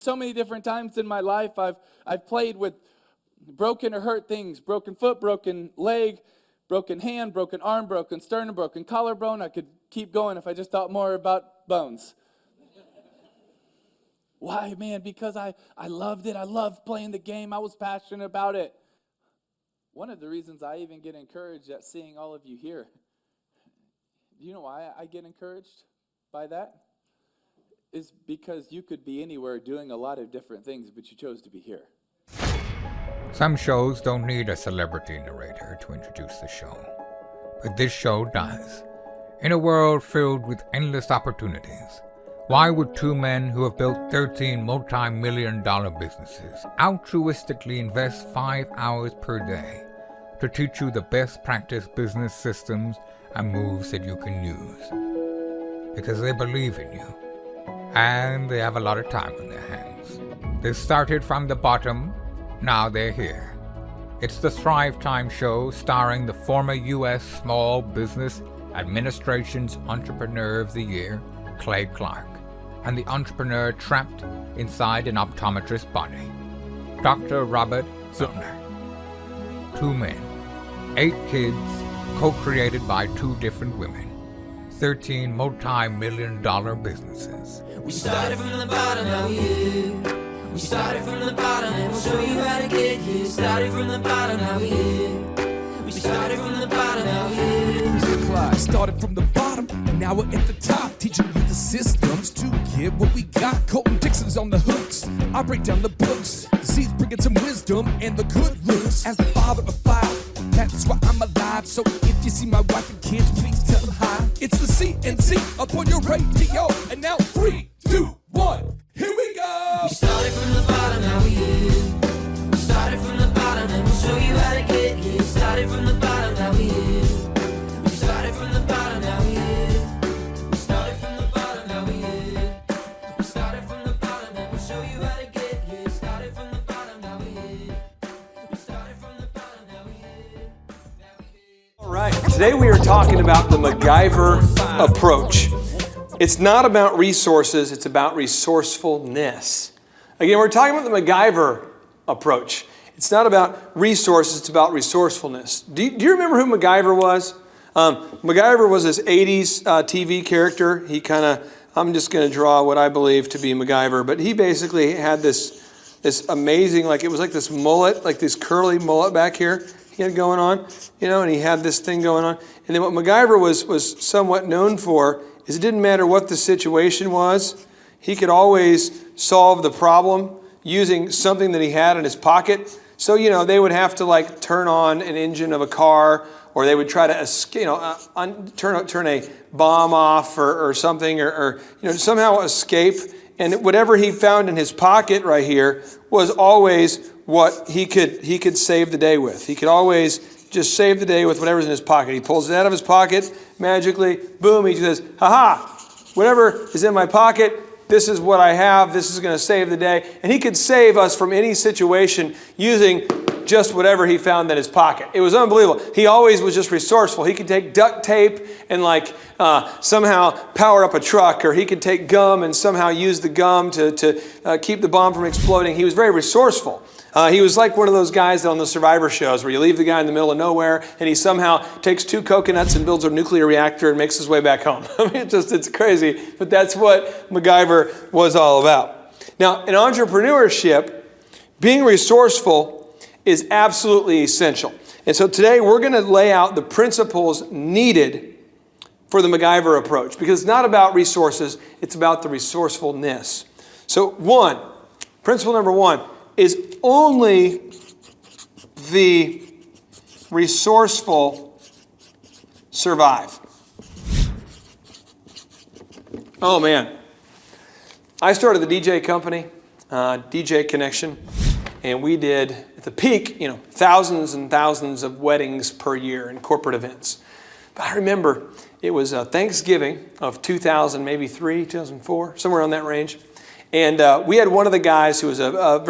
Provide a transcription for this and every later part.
So many different times in my life, I've played with broken or hurt things, broken foot, broken leg, broken hand, broken arm, broken sternum, broken collarbone. I could keep going if I just thought more about bones. Why, man? Because I loved it. I loved playing the game. I was passionate about it. One of the reasons I even get encouraged at seeing all of you here. Do you know why I get encouraged by that? Is because you could be anywhere doing a lot of different things, but you chose to be here. Some shows don't need a celebrity narrator to introduce the show, but this show does. In a world filled with endless opportunities, why would two men who have built 13 multi-million-dollar businesses altruistically invest 5 hours per day to teach you the best practice business systems and moves that you can use? Because they believe in you. And they have a lot of time on their hands. They started from the bottom, now they're here. It's the Thrive Time Show starring the former U.S. Small Business Administration's Entrepreneur of the Year, Clay Clark, and the entrepreneur trapped inside an optometrist's body, Dr. Robert Zuttner. 2 men, 8 kids, co-created by 2 different women, 13 multi-million-dollar businesses. We started from the bottom, now we here. We started from the bottom, and we'll show you how to get here. Started from the bottom, now we here. We started from the bottom, now we here. Mr. Clyde started from the bottom, and now we're at the top, teaching you the systems to get what we got. Colton Dixon's on the hooks. I break down the books. Z's bringing some wisdom and the good looks. As the father of 5, that's why I'm alive. So if you see my wife and kids, please tell them hi. It's the CNC up on your radio, and now 3, 2, 1, here we go. We started from the bottom, now we here. We started from the bottom, and we'll show you how to get here. Started from the bottom, now we here. We started from the bottom, now we here. We started from the bottom, now we here. We started from the bottom, and we'll show you how to get here. Started from the bottom, now we here. We started from the bottom, now we here. All right, today we are talking about the MacGyver approach. It's not about resources, it's about resourcefulness. Again, we're talking about the MacGyver approach. It's not about resources, it's about resourcefulness. Do you remember who MacGyver was? MacGyver was this 80s TV character. He kind of, I'm just going to draw what I believe to be MacGyver, but he basically had this amazing, like it was like this mullet, like this curly mullet back here he had going on, and he had this thing going on. And then what MacGyver was somewhat known for is it didn't matter what the situation was, he could always solve the problem using something that he had in his pocket. So, they would have to like turn on an engine of a car, or they would try to escape, turn a bomb off or something, or somehow escape. And whatever he found in his pocket right here was always what he could save the day with. He could always just save the day with whatever's in his pocket. He pulls it out of his pocket, magically, boom, he says, ha-ha, whatever is in my pocket, this is what I have, this is going to save the day. And he could save us from any situation using just whatever he found in his pocket. It was unbelievable. He always was just resourceful. He could take duct tape and somehow power up a truck, or he could take gum and somehow use the gum to keep the bomb from exploding. He was very resourceful. He was like one of those guys on the Survivor shows where you leave the guy in the middle of nowhere and he somehow takes 2 coconuts and builds a nuclear reactor and makes his way back home. I mean, it's crazy, but that's what MacGyver was all about. Now, in entrepreneurship, being resourceful is absolutely essential. And so today we're going to lay out the principles needed for the MacGyver approach, because it's not about resources, it's about the resourcefulness. So principle number 1, is only the resourceful survive. Oh man. I started the DJ company, DJ Connection, and we did, at the peak, thousands and thousands of weddings per year and corporate events. But I remember it was Thanksgiving of 2000, maybe 2004, somewhere on that range. And we had one of the guys who was a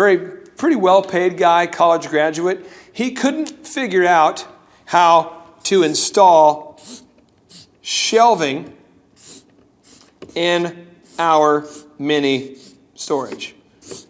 pretty well-paid guy, college graduate. He couldn't figure out how to install shelving in our mini storage.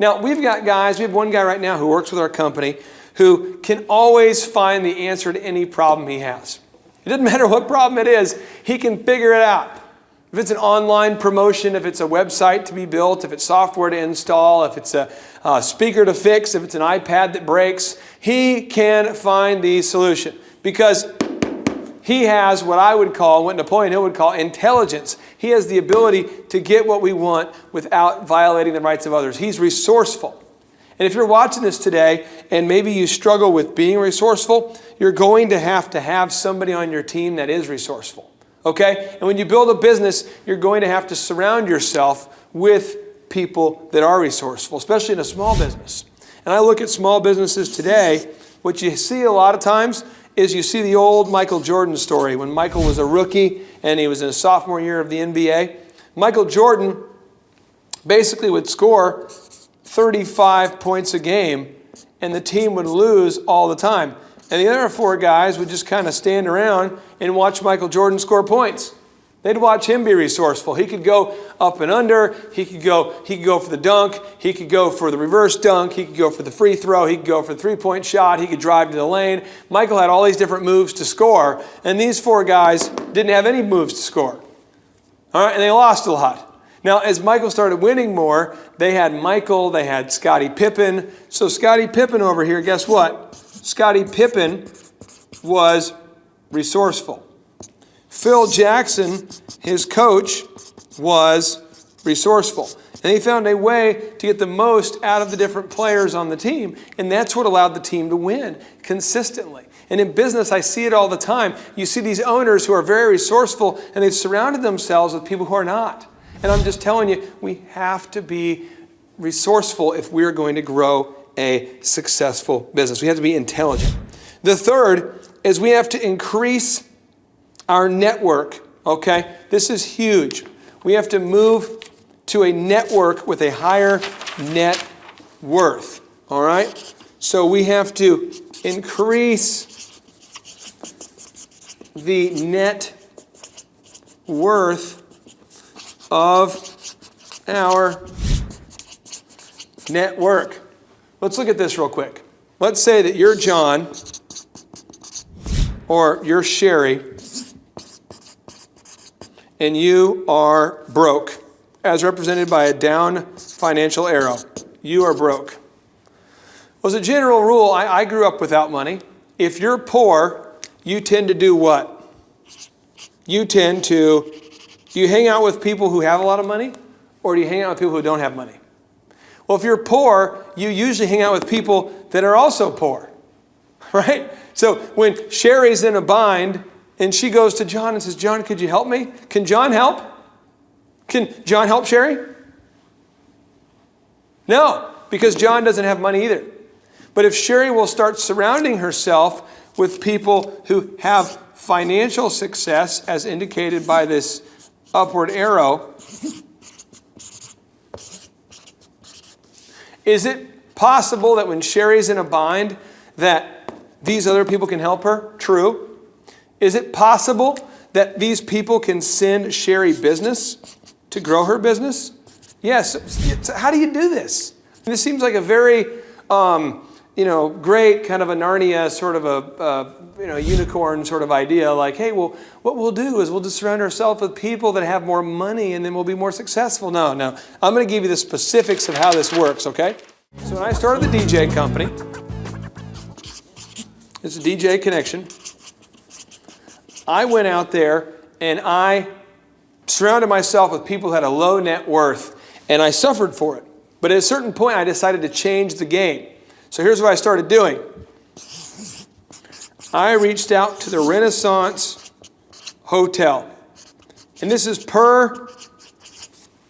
Now, we have one guy right now who works with our company who can always find the answer to any problem he has. It doesn't matter what problem it is, he can figure it out. If it's an online promotion, if it's a website to be built, if it's software to install, if it's a speaker to fix, if it's an iPad that breaks, he can find the solution because he has what I would call, what Napoleon Hill would call intelligence. He has the ability to get what we want without violating the rights of others. He's resourceful. And if you're watching this today and maybe you struggle with being resourceful, you're going to have somebody on your team that is resourceful. Okay? And when you build a business, you're going to have to surround yourself with people that are resourceful, especially in a small business. And I look at small businesses today, what you see a lot of times is you see the old Michael Jordan story when Michael was a rookie and he was in his sophomore year of the NBA. Michael Jordan basically would score 35 points a game and the team would lose all the time. And the other 4 guys would just kind of stand around and watch Michael Jordan score points. They'd watch him be resourceful. He could go up and under. He could go for the dunk. He could go for the reverse dunk. He could go for the free throw. He could go for the three-point shot. He could drive to the lane. Michael had all these different moves to score, and these 4 guys didn't have any moves to score. All right, and they lost a lot. Now, as Michael started winning more, they had Michael, they had Scottie Pippen. So Scottie Pippen over here, guess what? Scottie Pippen was resourceful. Phil Jackson, his coach, was resourceful. And he found a way to get the most out of the different players on the team. And that's what allowed the team to win consistently. And in business, I see it all the time. You see these owners who are very resourceful, and they've surrounded themselves with people who are not. And I'm just telling you, we have to be resourceful if we're going to grow a successful business. We have to be intelligent. The third is we have to increase our network, okay? This is huge. We have to move to a network with a higher net worth, all right? So we have to increase the net worth of our network. Let's look at this real quick. Let's say that you're John or you're Sherry and you are broke, as represented by a down financial arrow. You are broke. Well, as a general rule, I grew up without money. If you're poor, you tend to do what? Do you hang out with people who have a lot of money, or do you hang out with people who don't have money? Well, if you're poor, you usually hang out with people that are also poor, right? So when Sherry's in a bind and she goes to John and says, John, could you help me? Can John help? Can John help Sherry? No, because John doesn't have money either. But if Sherry will start surrounding herself with people who have financial success, as indicated by this upward arrow, is it possible that when Sherry's in a bind that these other people can help her? True. Is it possible that these people can send Sherry business to grow her business? Yes. So how do you do this? This seems like a very, great kind of a Narnia sort of a unicorn sort of idea. Like, hey, well, what we'll do is we'll just surround ourselves with people that have more money and then we'll be more successful. No. I'm going to give you the specifics of how this works, okay? So when I started the DJ company, it's a DJ Connection, I went out there and I surrounded myself with people who had a low net worth, and I suffered for it. But at a certain point, I decided to change the game. So here's what I started doing. I reached out to the Renaissance Hotel. And this is per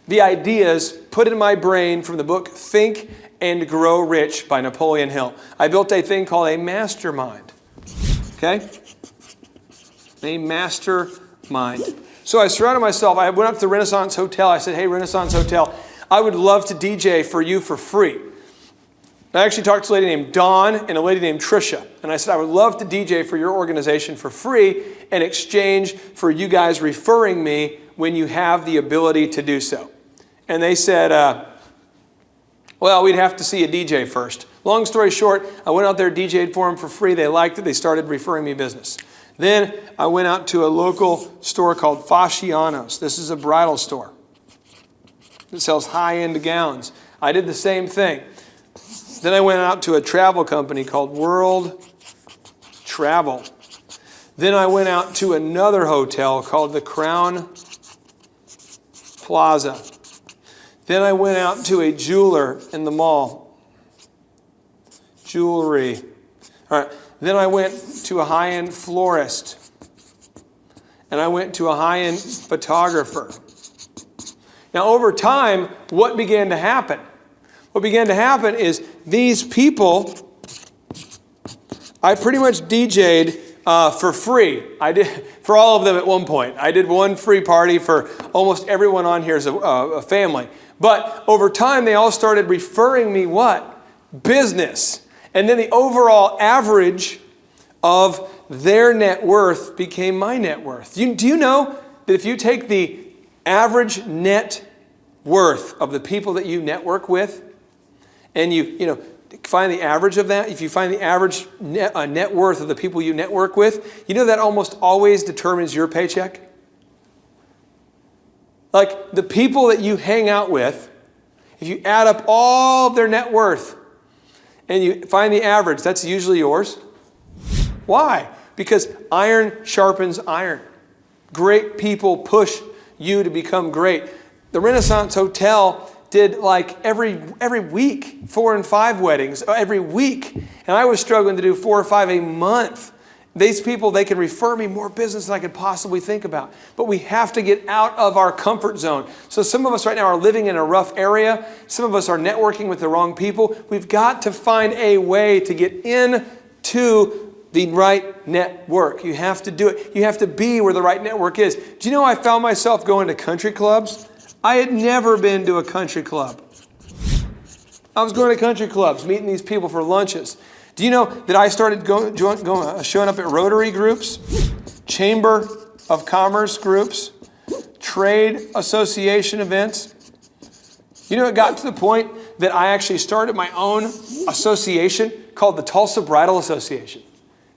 the ideas put in my brain from the book Think and Grow Rich by Napoleon Hill. I built a thing called a mastermind. Okay? A mastermind. So I surrounded myself. I went up to the Renaissance Hotel. I said, hey, Renaissance Hotel, I would love to DJ for you for free. I actually talked to a lady named Dawn and a lady named Trisha. And I said, I would love to DJ for your organization for free in exchange for you guys referring me when you have the ability to do so. And they said, Well, we'd have to see a DJ first. Long story short, I went out there, DJ'd for them for free. They liked it. They started referring me business. Then I went out to a local store called Fasciano's. This is a bridal store. It sells high-end gowns. I did the same thing. Then I went out to a travel company called World Travel. Then I went out to another hotel called the Crown Plaza. Then I went out to a jeweler in the mall. Jewelry. All right. Then I went to a high-end florist. And I went to a high-end photographer. Now, over time, what began to happen? What began to happen is these people, I pretty much DJ'd for free. I did for all of them at one point. I did one free party for almost everyone on here as a family. But over time, they all started referring me what? Business. And then the overall average of their net worth became my net worth. Do you know that if you take the average net worth of the people that you network with, and you find the average of that, if you find the average net worth of the people you network with, you know that almost always determines your paycheck? Like the people that you hang out with, if you add up all of their net worth and you find the average, that's usually yours. Why? Because iron sharpens iron. Great people push you to become great. The Renaissance Hotel did like every week, 4 and 5 weddings, every week. And I was struggling to do 4 or 5 a month. These people, they can refer me more business than I could possibly think about. But we have to get out of our comfort zone. So some of us right now are living in a rough area. Some of us are networking with the wrong people. We've got to find a way to get into the right network. You have to do it. You have to be where the right network is. Do you know I found myself going to country clubs? I had never been to a country club. I was going to country clubs, meeting these people for lunches. Do you know that I started showing up at Rotary groups, Chamber of Commerce groups, trade association events? You know, it got to the point that I actually started my own association called the Tulsa Bridal Association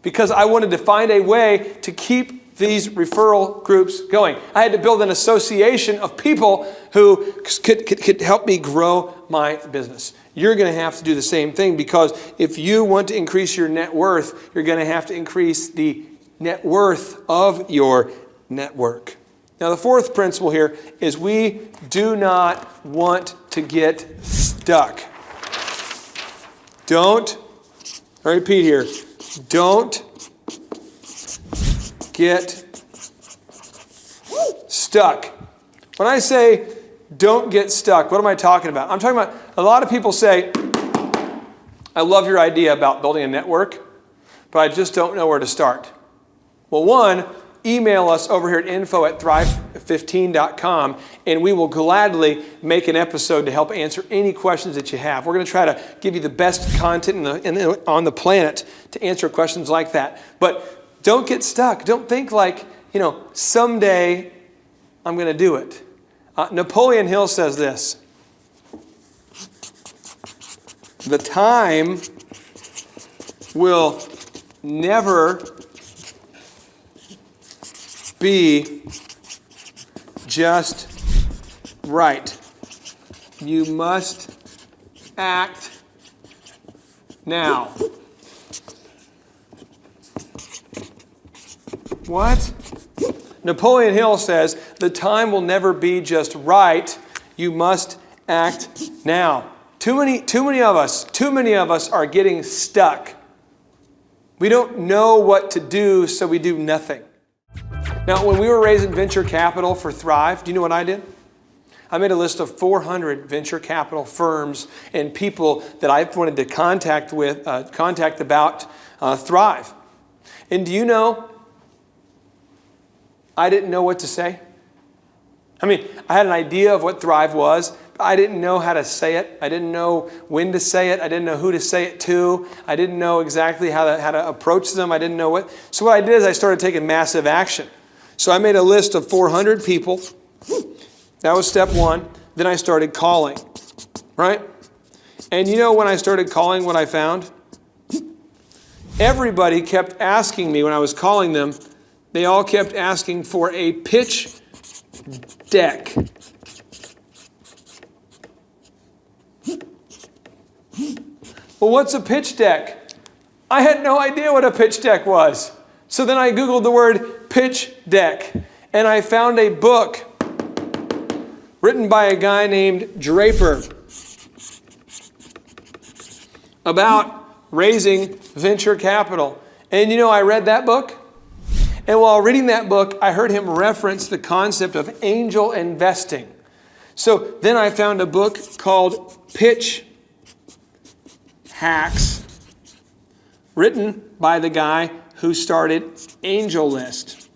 because I wanted to find a way to keep these referral groups going. I had to build an association of people who could help me grow my business. You're going to have to do the same thing because if you want to increase your net worth, you're going to have to increase the net worth of your network. Now, the fourth principle here is we do not want to get stuck. I repeat here, don't get stuck. When I say don't get stuck, what am I talking about? I'm talking about a lot of people say, I love your idea about building a network, but I just don't know where to start. Well, one, email us over here at info@thrive15.com and we will gladly make an episode to help answer any questions that you have. We're going to try to give you the best content on the planet to answer questions like that. But don't get stuck. Don't think like, someday I'm going to do it. Napoleon Hill says this: the time will never be just right. You must act now. What? Napoleon Hill says, the time will never be just right. You must act now. Too many of us are getting stuck. We don't know what to do, so we do nothing. Now, when we were raising venture capital for Thrive, do you know what I did? I made a list of 400 venture capital firms and people that I wanted to contact about Thrive. And do you know, I didn't know what to say. I mean, I had an idea of what Thrive was, but I didn't know how to say it. I didn't know when to say it. I didn't know who to say it to. I didn't know exactly how to approach them. I didn't know what. So what I did is I started taking massive action. So I made a list of 400 people. That was step one. Then I started calling, right? And you know when I started calling what I found? Everybody kept asking me when I was calling them, they all kept asking for a pitch deck. Well, what's a pitch deck? I had no idea what a pitch deck was. So then I Googled the word pitch deck, and I found a book written by a guy named Draper about raising venture capital. And you know, I read that book, and while reading that book, I heard him reference the concept of angel investing. So then I found a book called Pitch Hacks, written by the guy who started AngelList.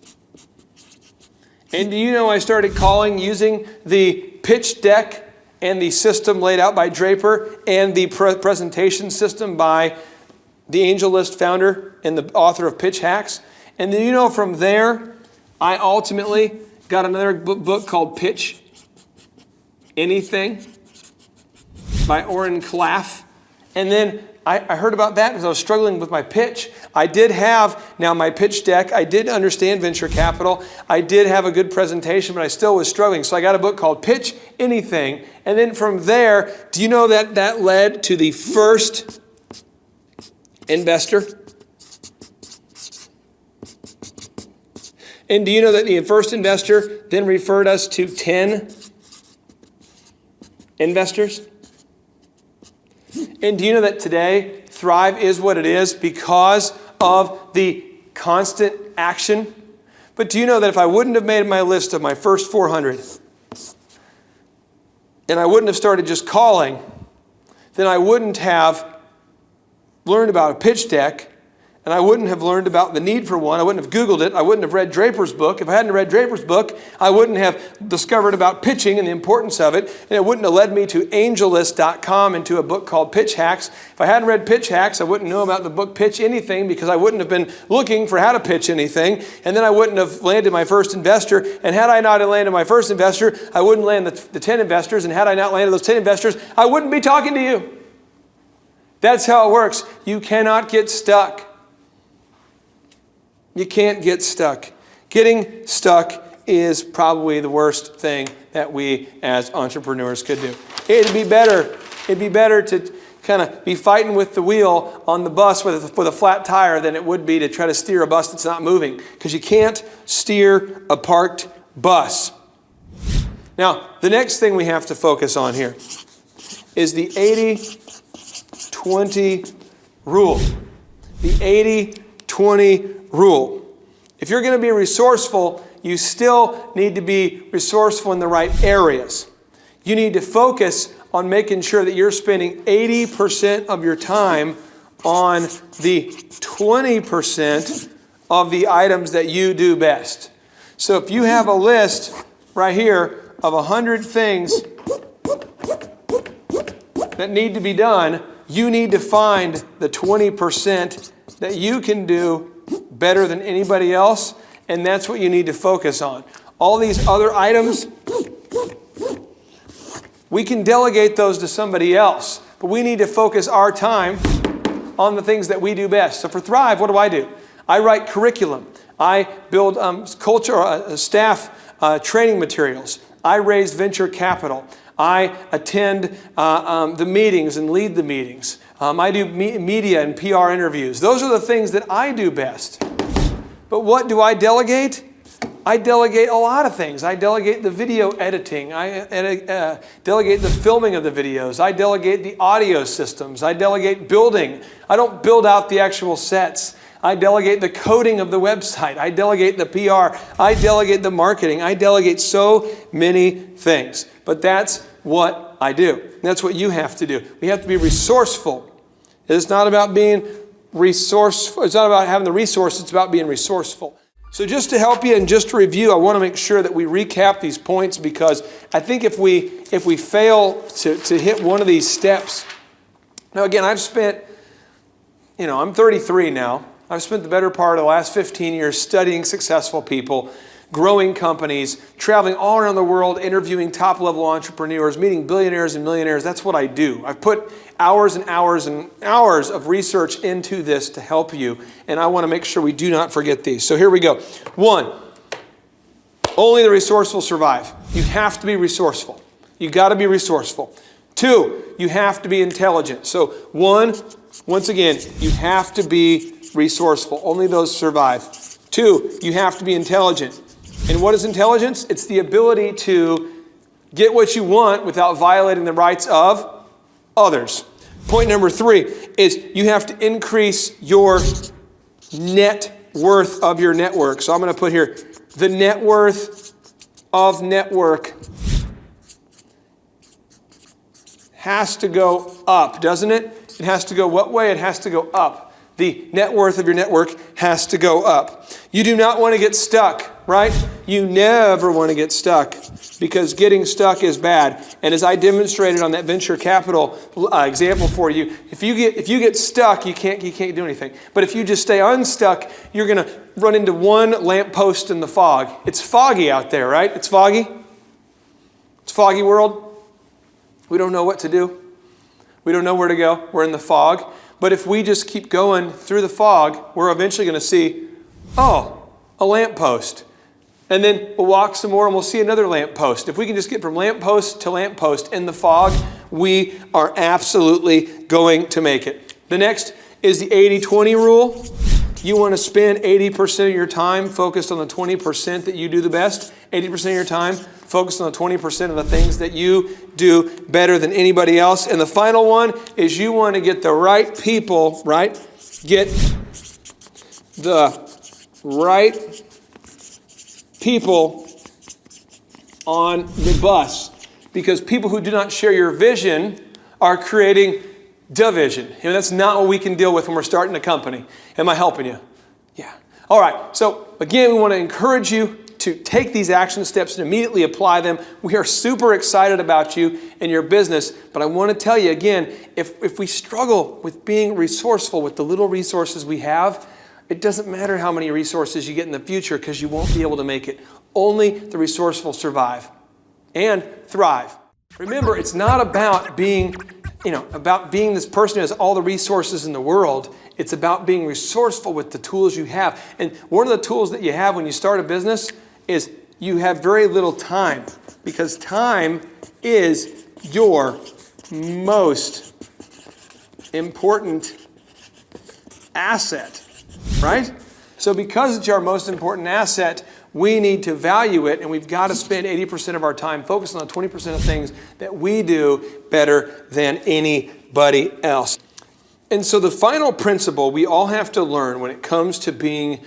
And do you know I started calling using the pitch deck and the system laid out by Draper and the presentation system by the AngelList founder and the author of Pitch Hacks. And then you know from there, I ultimately got another book called Pitch Anything by Oren Klaff. And then I heard about that because I was struggling with my pitch. I did have now my pitch deck. I did understand venture capital. I did have a good presentation, but I still was struggling. So I got a book called Pitch Anything. And then from there, do you know that that led to the first investor? And do you know that the first investor then referred us to 10 investors? And do you know that today Thrive is what it is because of the constant action? But do you know that if I wouldn't have made my list of my first 400 and I wouldn't have started just calling, then I wouldn't have learned about a pitch deck, and I wouldn't have learned about the need for one. I wouldn't have Googled it. I wouldn't have read Draper's book. If I hadn't read Draper's book, I wouldn't have discovered about pitching and the importance of it. And it wouldn't have led me to angellist.com and to a book called Pitch Hacks. If I hadn't read Pitch Hacks, I wouldn't know about the book Pitch Anything because I wouldn't have been looking for how to pitch anything. And then I wouldn't have landed my first investor. And had I not landed my first investor, I wouldn't land the 10 investors. And had I not landed those 10 investors, I wouldn't be talking to you. That's how it works. You cannot get stuck. You can't get stuck. Getting stuck is probably the worst thing that we as entrepreneurs could do. It'd be better to kind of be fighting with the wheel on the bus with a flat tire than it would be to try to steer a bus that's not moving, because you can't steer a parked bus. Now, the next thing we have to focus on here is the 80-20 rule. The 80-20 rule. If you're going to be resourceful, you still need to be resourceful in the right areas. You need to focus on making sure that you're spending 80% of your time on the 20% of the items that you do best. So if you have a list right here of 100 things that need to be done, you need to find the 20% that you can do better than anybody else, and that's what you need to focus on. All these other items, we can delegate those to somebody else, but we need to focus our time on the things that we do best. So for Thrive, what do? I write curriculum. I build culture, staff training materials. I raise venture capital. I attend the meetings and lead the meetings. I do media and PR interviews. Those are the things that I do best. But what do I delegate? I delegate a lot of things. I delegate the video editing. I delegate the filming of the videos. I delegate the audio systems. I delegate building. I don't build out the actual sets. I delegate the coding of the website. I delegate the PR. I delegate the marketing. I delegate so many things. But that's what I do. That's what you have to do. We have to be resourceful. It's not about being resourceful. It's not about having the resources. It's about being resourceful. So just to help you and just to review, I want to make sure that we recap these points, because I think if we fail to hit one of these steps. Now again, I've spent, I'm 33 now. I've spent the better part of the last 15 years studying successful people, growing companies, traveling all around the world, interviewing top-level entrepreneurs, meeting billionaires and millionaires. That's what I do. I've put hours and hours and hours of research into this to help you, and I want to make sure we do not forget these. So here we go. 1, only the resourceful survive. You have to be resourceful. You got to be resourceful. 2, you have to be intelligent. So 1, once again, you have to be resourceful. Only those survive. 2, you have to be intelligent. And what is intelligence? It's the ability to get what you want without violating the rights of others. Point number 3 is you have to increase your net worth of your network. So I'm going to put here, the net worth of network has to go up, doesn't it? It has to go what way? It has to go up. The net worth of your network has to go up. You do not want to get stuck, right? You never want to get stuck because getting stuck is bad. And as I demonstrated on that venture capital example for you, if you get stuck, you can't do anything. But if you just stay unstuck, you're going to run into one lamppost in the fog. It's foggy out there, right? It's foggy. It's foggy world. We don't know what to do. We don't know where to go. We're in the fog. But if we just keep going through the fog, we're eventually going to see, oh, a lamppost. And then we'll walk some more and we'll see another lamppost. If we can just get from lamppost to lamppost in the fog, we are absolutely going to make it. The next is the 80-20 rule. You want to spend 80% of your time focused on the 20% that you do the best. 80% of your time focused on the 20% of the things that you do better than anybody else. And the final one is you want to get the right people, right? Get the right people on the bus. Because people who do not share your vision are creating division. You know, that's not what we can deal with when we're starting a company. Am I helping you? Yeah. All right. So again, we want to encourage you to take these action steps and immediately apply them. We are super excited about you and your business, but I want to tell you again, if we struggle with being resourceful with the little resources we have, it doesn't matter how many resources you get in the future because you won't be able to make it. Only the resourceful survive and thrive. Remember, it's not about being this person who has all the resources in the world. It's about being resourceful with the tools you have. And one of the tools that you have when you start a business is you have very little time, because time is your most important asset, right? So because it's our most important asset, we need to value it, and we've got to spend 80% of our time focused on the 20% of things that we do better than anybody else. And so the final principle we all have to learn when it comes to being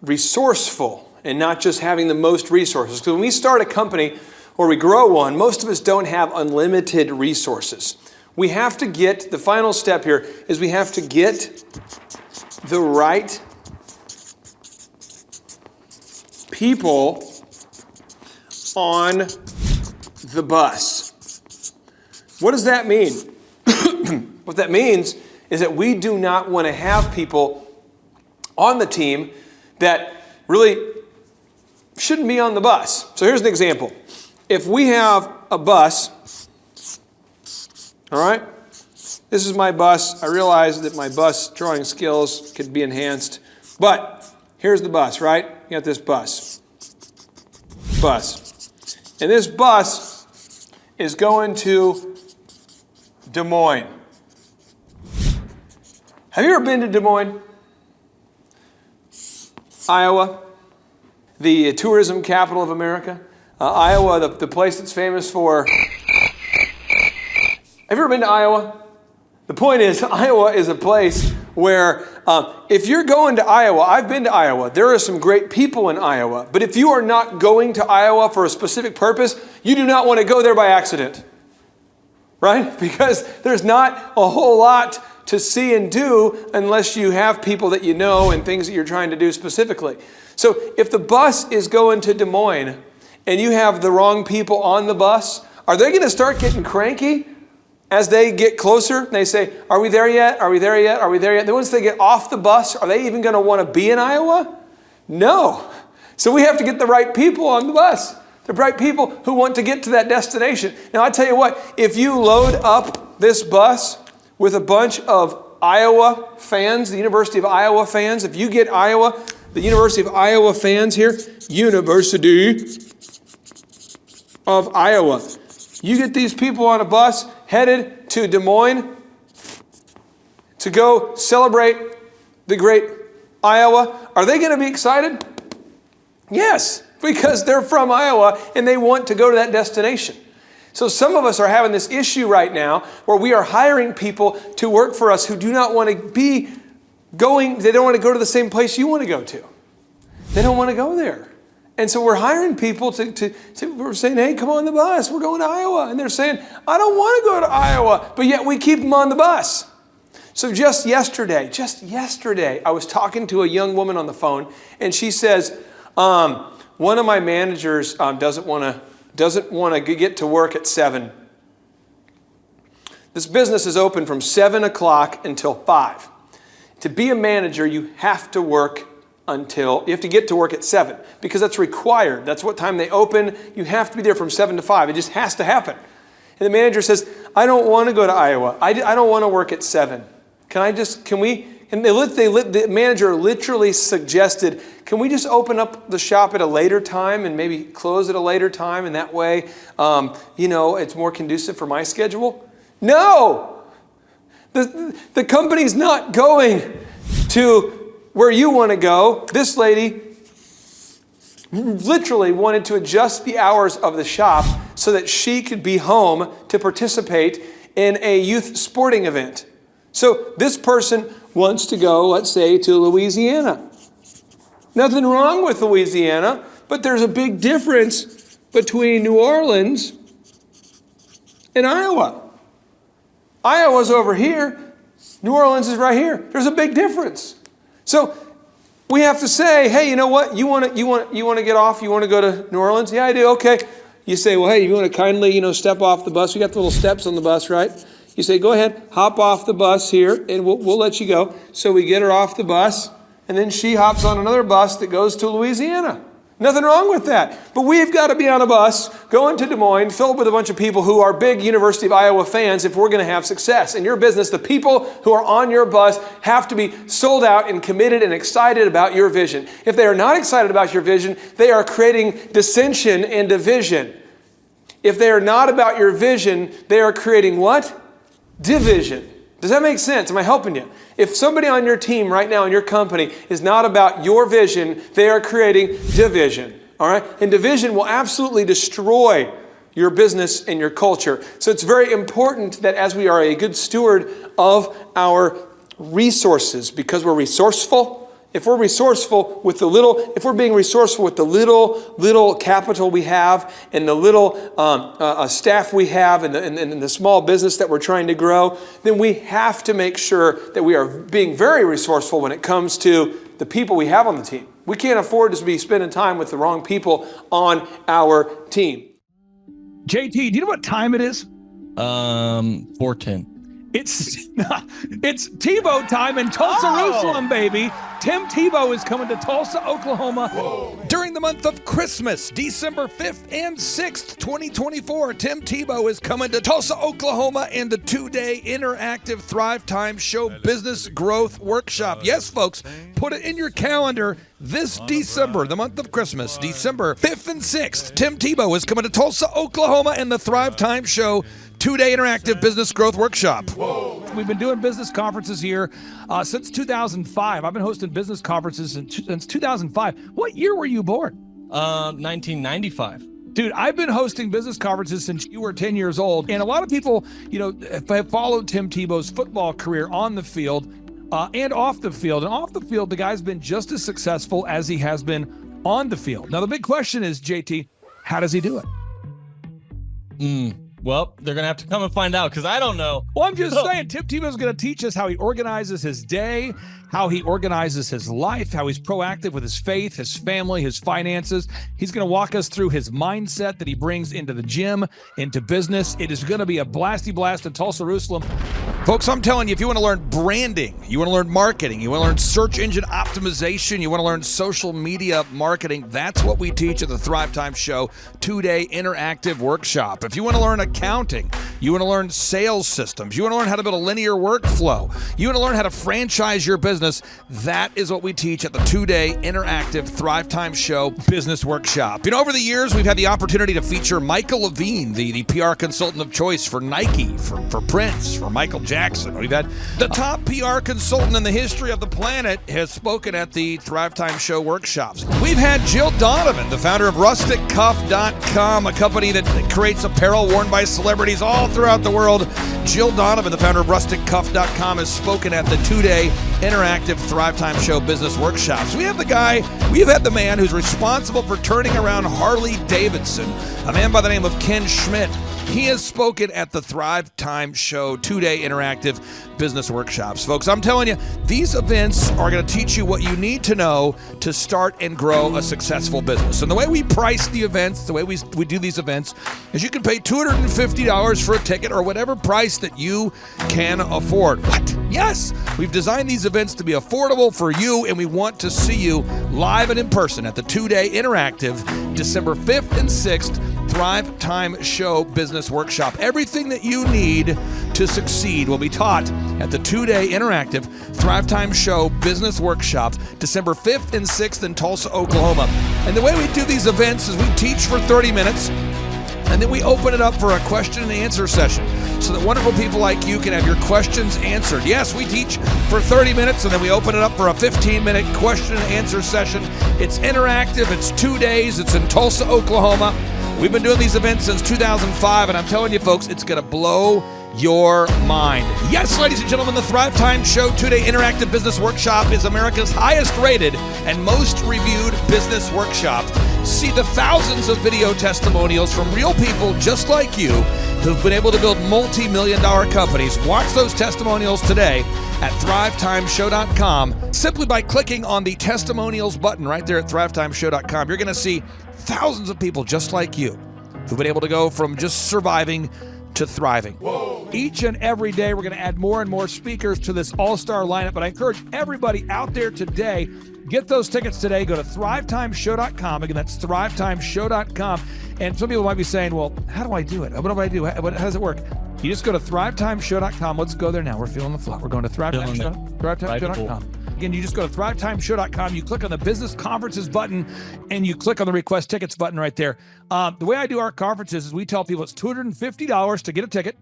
resourceful and not just having the most resources. Because when we start a company or we grow one, most of us don't have unlimited resources. We have to get, the final step here is we have to get the right people on the bus. What does that mean? What that means is that we do not want to have people on the team that really shouldn't be on the bus. So here's an example. If we have a bus, all right, this is my bus. I realize that my bus drawing skills could be enhanced, but here's the bus, right? You got this bus. And this bus is going to Des Moines. Have you ever been to Des Moines, Iowa, the tourism capital of America? Iowa, the place that's famous for... Have you ever been to Iowa? The point is, Iowa is a place where if you're going to Iowa, I've been to Iowa, there are some great people in Iowa, but if you are not going to Iowa for a specific purpose, you do not want to go there by accident, right? Because there's not a whole lot to see and do unless you have people that you know and things that you're trying to do specifically. So if the bus is going to Des Moines and you have the wrong people on the bus, are they going to start getting cranky as they get closer? They say, are we there yet? Are we there yet? Are we there yet? Then once they get off the bus, are they even going to want to be in Iowa? No. So we have to get the right people on the bus. The right people who want to get to that destination. Now I tell you what, if you load up this bus with a bunch of Iowa fans, the University of Iowa fans, if you get the University of Iowa fans here, University of Iowa. You get these people on a bus headed to Des Moines to go celebrate the great Iowa. Are they going to be excited? Yes, because they're from Iowa and they want to go to that destination. So some of us are having this issue right now where we are hiring people to work for us who do not want to be going, they don't want to go to the same place you want to go to. They don't want to go there. And so we're hiring people we're saying, hey, come on the bus, we're going to Iowa. And they're saying, I don't want to go to Iowa, but yet we keep them on the bus. So just yesterday, I was talking to a young woman on the phone, and she says, one of my managers doesn't want to get to work at 7. This business is open from 7 o'clock until 5. To be a manager, you have to get to work at 7 because that's required. That's what time they open. You have to be there from 7 to 5. It just has to happen. And the manager says, I don't want to go to Iowa. I don't want to work at 7. Can we? And the manager literally suggested, can we just open up the shop at a later time and maybe close at a later time? And that way, it's more conducive for my schedule? No! The company's not going to where you want to go. This lady literally wanted to adjust the hours of the shop so that she could be home to participate in a youth sporting event. So this person wants to go, let's say, to Louisiana. Nothing wrong with Louisiana, but there's a big difference between New Orleans and Iowa. Iowa's over here. New Orleans is right here. There's a big difference. So we have to say, hey, you know what? You want to get off? You want to go to New Orleans? Yeah, I do. Okay. You say, well, hey, you want to kindly, step off the bus? We got the little steps on the bus, right? You say, go ahead, hop off the bus here, and we'll let you go. So we get her off the bus, and then she hops on another bus that goes to Louisiana. Nothing wrong with that. But we've got to be on a bus going to Des Moines, filled with a bunch of people who are big University of Iowa fans if we're going to have success. In your business, the people who are on your bus have to be sold out and committed and excited about your vision. If they are not excited about your vision, they are creating dissension and division. If they are not about your vision, they are creating what? Division. Does that make sense? Am I helping you? If somebody on your team right now in your company is not about your vision, they are creating division. All right? And division will absolutely destroy your business and your culture. So it's very important that as we are a good steward of our resources, because we're resourceful, if we're resourceful with if we're being resourceful with the little capital we have and the little staff we have and the small business that we're trying to grow, then we have to make sure that we are being very resourceful when it comes to the people we have on the team. We can't afford to be spending time with the wrong people on our team. JT, do you know what time it is? 4:10. It's Tebow time in Tulsa, Jerusalem, baby. Tim Tebow is coming to Tulsa, Oklahoma during the month of Christmas, December 5th and 6th, 2024. Tim Tebow is coming to Tulsa, Oklahoma in the 2-day interactive Thrive Time Show Business Growth Workshop. Yes, folks, put it in your calendar. This December, the month of Christmas, December 5th and 6th, Tim Tebow is coming to Tulsa, Oklahoma in the Thrive Time Show 2-day interactive business growth workshop. Whoa. We've been doing business conferences here since 2005. I've been hosting business conferences since 2005. What year were you born? 1995. Dude, I've been hosting business conferences since you were 10 years old. And a lot of people, have followed Tim Tebow's football career on the field and off the field. And off the field, the guy's been just as successful as he has been on the field. Now, the big question is, JT, how does he do it? Well, they're going to have to come and find out because I don't know. Well, I'm just saying, Tim Tebow's going to teach us how he organizes his day, how he organizes his life, how he's proactive with his faith, his family, his finances. He's going to walk us through his mindset that he brings into the gym, into business. It is going to be a blasty blast in Tulsa, Jerusalem. Folks, I'm telling you, if you want to learn branding, you want to learn marketing, you want to learn search engine optimization, you want to learn social media marketing, that's what we teach at the Thrive Time Show 2-day interactive workshop. If you want to learn accounting, you want to learn sales systems, you want to learn how to build a linear workflow, you want to learn how to franchise your business, that is what we teach at the 2-day interactive Thrive Time Show business workshop. You know, over the years, we've had the opportunity to feature Michael Levine, the PR consultant of choice for Nike, for Prince, for Michael Jackson. We've had the top PR consultant in the history of the planet has spoken at the Thrive Time Show workshops. We've had Jill Donovan, the founder of RusticCuff.com, a company that creates apparel worn by celebrities all throughout the world. Jill Donovan, the founder of RusticCuff.com, has spoken at the 2-day interactive Thrive Time Show business workshops. We've had the man who's responsible for turning around Harley Davidson, a man by the name of Ken Schmidt. He has spoken at the Thrive Time Show 2-day interactive business workshops. Folks, I'm telling you, these events are going to teach you what you need to know to start and grow a successful business. And the way we price the events, the way we do these events, is you can pay $250 for a ticket or whatever price that you can afford. What? Yes, we've designed these events to be affordable for you, and we want to see you live and in person at the 2-day interactive December 5th and 6th Thrive Time Show Business Workshop. Everything that you need to succeed will be taught at the 2-day interactive Thrive Time Show Business Workshop, December 5th and 6th in Tulsa, Oklahoma. And the way we do these events is we teach for 30 minutes, and then we open it up for a question and answer session so that wonderful people like you can have your questions answered. Yes, we teach for 30 minutes, and then we open it up for a 15-minute question and answer session. It's interactive. It's 2 days. It's in Tulsa, Oklahoma. We've been doing these events since 2005, and I'm telling you, folks, it's going to blow your mind. Yes, ladies and gentlemen, the Thrive Time Show 2-day interactive business workshop is America's highest rated and most reviewed business workshop. See the thousands of video testimonials from real people just like you who've been able to build multi-million-dollar companies. Watch those testimonials today at thrivetimeshow.com. Simply by clicking on the testimonials button right there at thrivetimeshow.com, you're going to see thousands of people just like you who've been able to go from just surviving to thriving. Whoa. Each and every day, we're going to add more and more speakers to this all-star lineup, but I encourage everybody out there today, get those tickets today. Go to thrivetimeshow.com. Again, that's thrivetimeshow.com. And some people might be saying, well, how do I do it? What do I do? How does it work? You just go to thrivetimeshow.com. Let's go there now. We're feeling the flow. We're going to thrivetimeshow.com. Again, you just go to thrivetimeshow.com. You click on the business conferences button, and you click on the request tickets button right there. The way I do our conferences is we tell people it's $250 to get a ticket.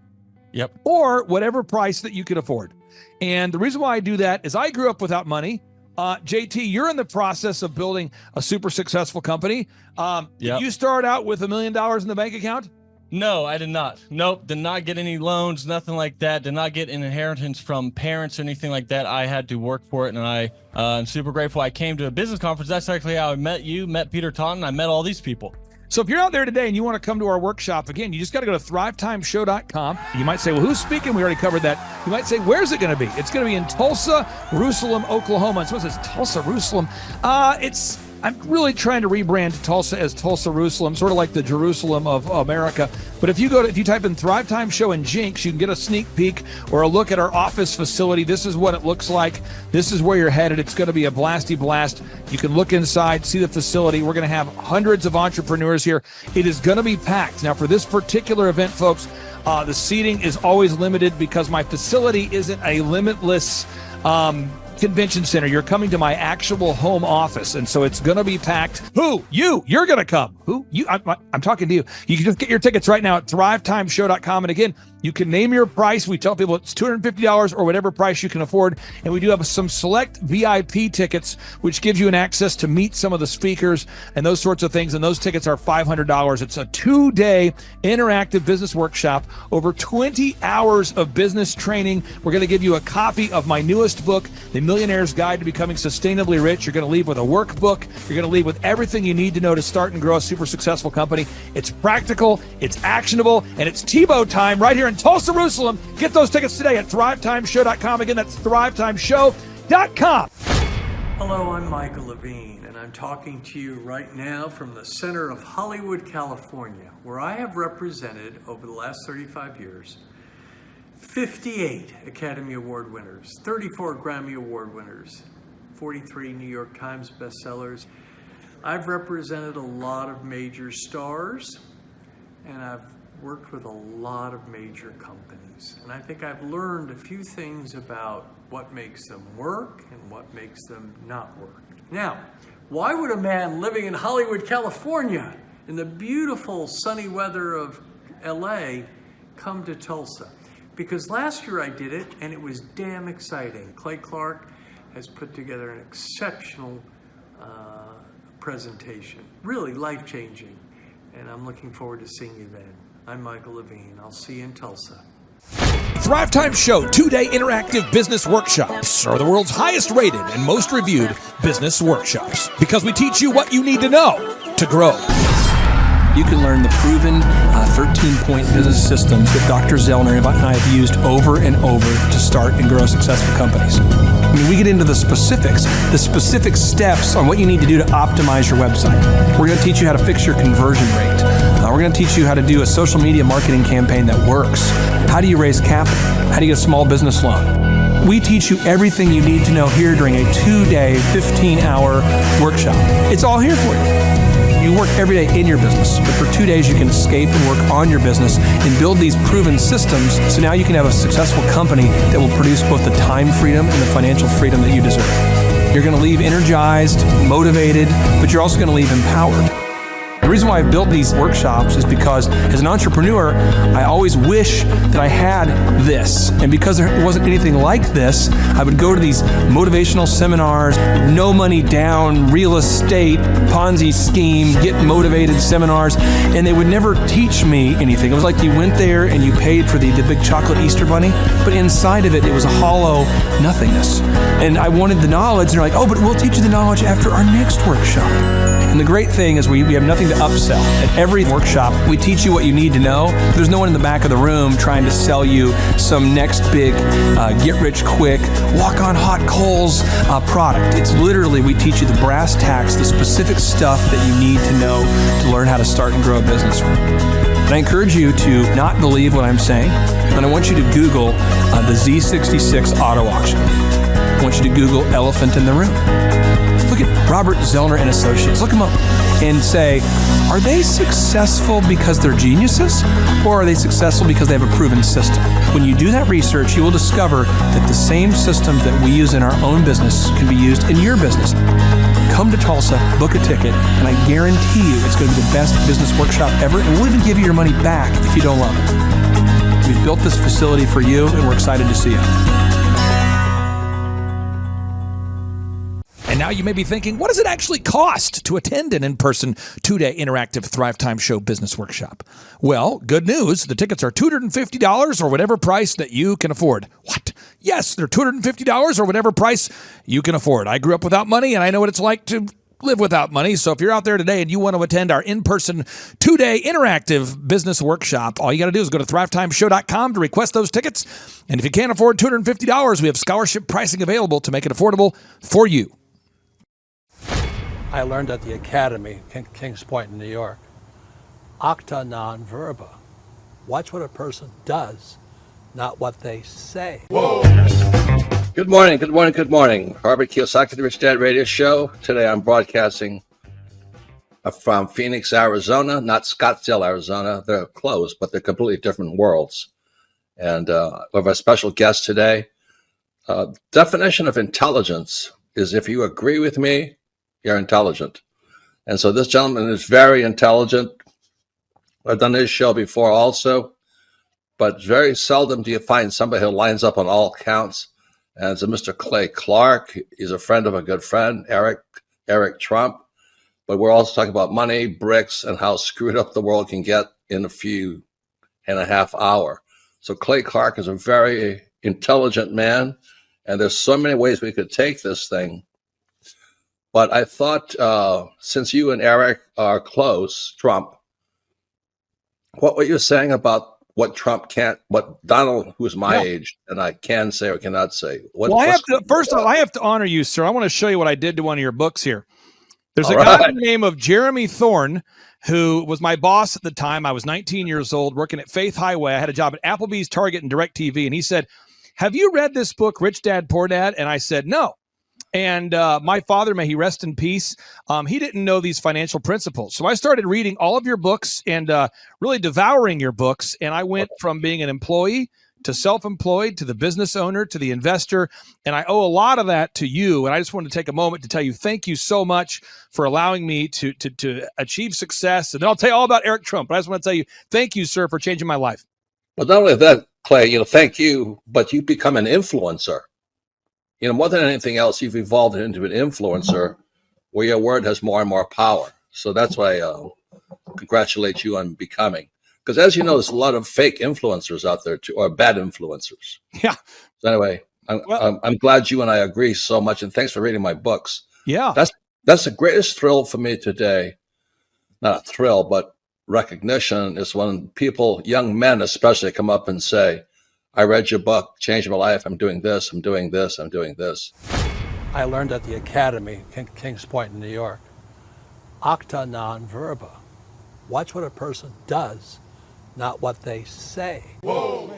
Yep. Or whatever price that you can afford. And the reason why I do that is I grew up without money. JT, you're in the process of building a super successful company. Did you start out with $1 million in the bank account? No, I did not. Nope, did not get any loans, nothing like that. Did not get an inheritance from parents or anything like that. I had to work for it, and I'm super grateful. I came to a business conference. That's actually how I met you, met Peter Taunton. I met all these people. So if you're out there today and you want to come to our workshop, again, you just got to go to thrivetimeshow.com. You might say, well, who's speaking? We already covered that. You might say, where's it going to be? It's going to be in Tulsa, Jerusalem, Oklahoma. And so it says Tulsa, Jerusalem. I'm really trying to rebrand Tulsa as Tulsa, Jerusalem, sort of like the Jerusalem of America. But if you type in Thrive Time Show and Jinx, you can get a sneak peek or a look at our office facility. This is what it looks like. This is where you're headed. It's going to be a blasty blast. You can look inside, see the facility. We're going to have hundreds of entrepreneurs here. It is going to be packed. Now, for this particular event, folks, the seating is always limited because my facility isn't a limitless convention center. You're coming to my actual home office, and so it's going to be packed. Who? You're going to come. Who? You? I'm talking to you. You can just get your tickets right now at thrivetimeshow.com. And again, you can name your price. We tell people it's $250 or whatever price you can afford. And we do have some select VIP tickets, which gives you an access to meet some of the speakers and those sorts of things. And those tickets are $500. It's a 2-day interactive business workshop, over 20 hours of business training. We're going to give you a copy of my newest book, The Millionaire's Guide to Becoming Sustainably Rich. You're going to leave with a workbook. You're going to leave with everything you need to know to start and grow a super successful company. It's practical, it's actionable, and it's Tebow time right here in Tulsa, Jerusalem. Get those tickets today at thrivetimeshow.com. Again, that's thrivetimeshow.com. Hello, I'm Michael Levine, and I'm talking to you right now from the center of Hollywood, California, where I have represented over the last 35 years 58 Academy Award winners, 34 Grammy Award winners, 43 New York Times bestsellers. I've represented a lot of major stars, and I've worked with a lot of major companies. And I think I've learned a few things about what makes them work and what makes them not work. Now, why would a man living in Hollywood, California, in the beautiful sunny weather of LA, come to Tulsa? Because last year I did it, and it was damn exciting. Clay Clark has put together an exceptional presentation, really life-changing, and I'm looking forward to seeing you then. I'm Michael Levine. I'll see you in Tulsa. Thrive Time Show 2-day interactive business workshops are the world's highest rated and most reviewed business workshops because we teach you what you need to know to grow. You can learn the proven 13-point business systems that Dr. Zellner and I have used over and over to start and grow successful companies. I mean, we get into the specific steps on what you need to do to optimize your website. We're going to teach you how to fix your conversion rate. We're going to teach you how to do a social media marketing campaign that works. How do you raise capital? How do you get a small business loan? We teach you everything you need to know here during a 2-day, 15-hour workshop. It's all here for you. You work every day in your business, but for 2 days you can escape and work on your business and build these proven systems so now you can have a successful company that will produce both the time freedom and the financial freedom that you deserve. You're going to leave energized, motivated, but you're also going to leave empowered. The reason why I've built these workshops is because as an entrepreneur, I always wish that I had this. And because there wasn't anything like this, I would go to these motivational seminars, no money down, real estate, Ponzi scheme, get motivated seminars, and they would never teach me anything. It was like you went there and you paid for the big chocolate Easter bunny, but inside of it, it was a hollow nothingness. And I wanted the knowledge, and they're like, oh, but we'll teach you the knowledge after our next workshop. And the great thing is we have nothing to upsell. At every workshop, we teach you what you need to know. There's no one in the back of the room trying to sell you some next big get-rich-quick, walk-on-hot coals product. It's literally, we teach you the brass tacks, the specific stuff that you need to know to learn how to start and grow a business. And I encourage you to not believe what I'm saying, and I want you to Google the Z66 auto auction. I want you to Google elephant in the room. Look at Robert Zellner and Associates. Look them up and say, are they successful because they're geniuses, or are they successful because they have a proven system? When you do that research, you will discover that the same systems that we use in our own business can be used in your business. Come to Tulsa, book a ticket, and I guarantee you it's going to be the best business workshop ever, and we'll even give you your money back if you don't love it. We've built this facility for you, and we're excited to see you. And now you may be thinking, what does it actually cost to attend an in-person 2-day interactive Thrive Time Show business workshop? Well, good news. The tickets are $250 or whatever price that you can afford. What? Yes, they're $250 or whatever price you can afford. I grew up without money, and I know what it's like to live without money. So if you're out there today and you want to attend our in-person 2-day interactive business workshop, all you got to do is go to thrivetimeshow.com to request those tickets. And if you can't afford $250, we have scholarship pricing available to make it affordable for you. I learned at the Academy, Kings Point in New York, acta non verba. Watch what a person does, not what they say. Whoa. Good morning, good morning, good morning. Robert Kiyosaki, the Rich Dad Radio Show. Today I'm broadcasting from Phoenix, Arizona, not Scottsdale, Arizona. They're close, but they're completely different worlds. And we have a special guest today. Definition of intelligence is if you agree with me, you're intelligent. And so this gentleman is very intelligent. I've done this show before also, but very seldom do you find somebody who lines up on all counts. And it's a Mr. Clay Clark. He's a friend of a good friend, Eric Trump. But we're also talking about money, bricks, and how screwed up the world can get in a few and a half hours. So Clay Clark is a very intelligent man, and there's so many ways we could take this thing. But I thought, since you and Eric are close, Trump, what were you saying about what Trump can't, what Donald, who's my age, and I can say or cannot say? First of all, I have to honor you, sir. I want to show you what I did to one of your books here. There's a All guy by right. the name of Jeremy Thorne, who was my boss at the time. I was 19 years old, working at Faith Highway. I had a job at Applebee's, Target, and DirecTV. And he said, "Have you read this book, Rich Dad, Poor Dad?" And I said, "No." And my father, may he rest in peace, he didn't know these financial principles. So I started reading all of your books and really devouring your books. And I went from being an employee to self-employed, to the business owner, to the investor. And I owe a lot of that to you. And I just wanted to take a moment to tell you, thank you so much for allowing me to achieve success. And then I'll tell you all about Eric Trump. But I just want to tell you, thank you, sir, for changing my life. But not only that, Clay, thank you, but you become an influencer. More than anything else, you've evolved into an influencer where your word has more and more power. So that's why I congratulate you on becoming. Because as you know, there's a lot of fake influencers out there too, or bad influencers. Yeah. So anyway, I'm glad you and I agree so much, and thanks for reading my books. Yeah. That's the greatest thrill for me today. Not a thrill, but recognition is when people, young men especially, come up and say, "I read your book, changed my life. I'm doing this, I'm doing this, I'm doing this." I learned at the Academy, Kings Point in New York, acta non verba. Watch what a person does, not what they say. Whoa.